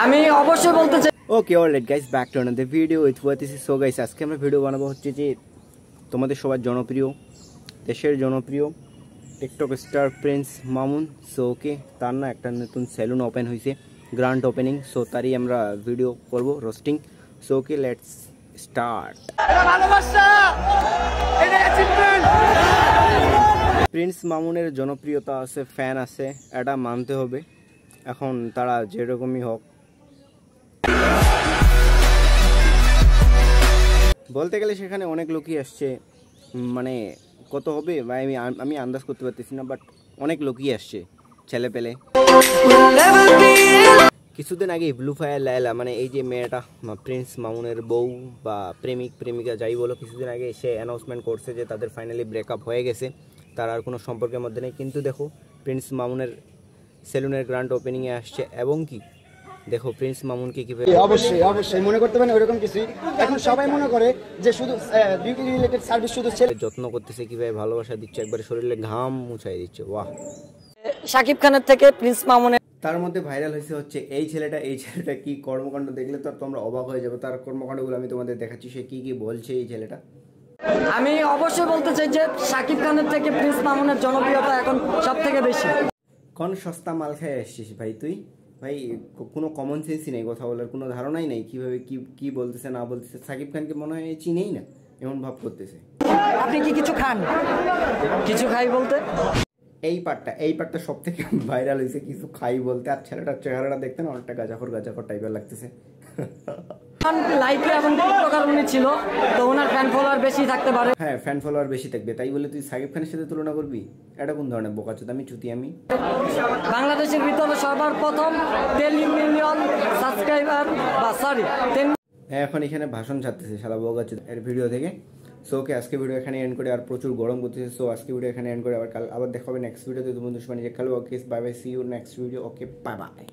আমি অবশ্যই বলতে চাই okay alright guys, back to another video with ওয়াতিসি। সো গাইস, আজকে আমরা ভিডিও বানাবো হচ্ছে যে তোমাদের সবার জনপ্রিয়, দেশের জনপ্রিয় TikTok star Prince Mamun. So okay, তার না একটা নতুন সেলুন ওপেন হয়েছে, গ্র্যান্ড ওপেনিং। সো তারই আমরা ভিডিও করব, roasting. So okay, let's start. Prince মামুনের জনপ্রিয়তা আছে, ফ্যান আছে, এটা মানতে হবে। এখন তারা যেরকমই হোক, বলতে গেলে সেখানে অনেক লোকই আসছে, মানে কত হবে ভাই আমি আন্দাজ করতে পারতেছি না, বাট অনেক লোকই আসছে, ছেলে পেলে। কিছুদিন আগে ব্লু ফায়ার লায়লা, মানে এই যে মেয়েটা প্রিন্স মামুনের বউ বা প্রেমিকা যাই বলো, কিছুদিন আগে সে অ্যানাউন্সমেন্ট করছে যে তাদের ফাইনালি ব্রেকআপ হয়ে গেছে, তার আর কোনো সম্পর্কের মধ্যে নেই। কিন্তু দেখো, প্রিন্স মামুনের সেলুনের গ্র্যান্ড ওপেনিংয়ে আসছে, এবং কি দেখো প্রিন্স মামুনকে কিভাবে, অবশ্যই মনে করতে পারেন ওইরকম কিছুই। এখন সবাই মনে করে যে শুধু বিউটি রিলেটেড সার্ভিস শুধু ছেলে যত্ন করতেছে, কিভাবে ভালোবাসা দিচ্ছে, একবারে শরীরে ঘাম মুছাই দিচ্ছে। ওয়াহ! শাকিব খানের থেকে প্রিন্স মামুনের তার মধ্যে ভাইরাল হয়েছে হচ্ছে এই ছেলেটা কি কর্মকাণ্ড, দেখলে তো তোমরা অবাক হয়ে যাবে। তার কর্মকাণ্ডগুলো আমি তোমাদের দেখাচ্ছি, সে কি কি বলছে এই ছেলেটা। আমি অবশ্যই বলতে চাই যে শাকিব খানের থেকে প্রিন্স মামুনের জনপ্রিয়তা এখন সব থেকে বেশি। কোন সস্তা মাল খেয়ে আসছিস ভাই তুই? ভাই কোনো কমন সেন্সই নেই, কথা বলার কোনো ধারণাই নেই, কিভাবে কি বলতেছে না বলতেছে। সাকিব খানকে মনে হয় চিনেই না, এমন ভাব করতেছে। আপনি কি কিছু খান? কিছু খাই বলতে এই পার্টটা সব থেকে ভাইরাল হয়েছে, কিছু খাই বলতে। আর ছেলেটার চেহারাটা দেখতে না অনেকটা গাজাখর টাইপের লাগতেছে। লাইফে এমন প্রকার উনি ছিল, তো ওনার ফ্যান ফলোয়ার বেশি থাকতে পারে। হ্যাঁ, ফ্যান ফলোয়ার বেশি থাকবে, তাই বলে তুই সাকিব খানের সাথে তুলনা করবি? এটা কোন ধরনের বোকাচোদ? আমি চুতি আমি বাংলাদেশের ভিতরে সবার প্রথম 10 মিলিয়ন সাবস্ক্রাইবার এখন এখানে ভাষণ ছাড়তেছে শালা বোকাচোদ এর ভিডিও থেকে। সো ওকে, আজকে ভিডিও এখানে এন্ড করে, আর প্রচুর গরম করতেছে। সো আজকে ভিডিও এখানে এন্ড করে, আবার দেখা হবে নেক্সট ভিডিওতে। তোমাদের দুশ্মনী যে খেলো। Okay, bye bye, see you next video. Okay, bye by.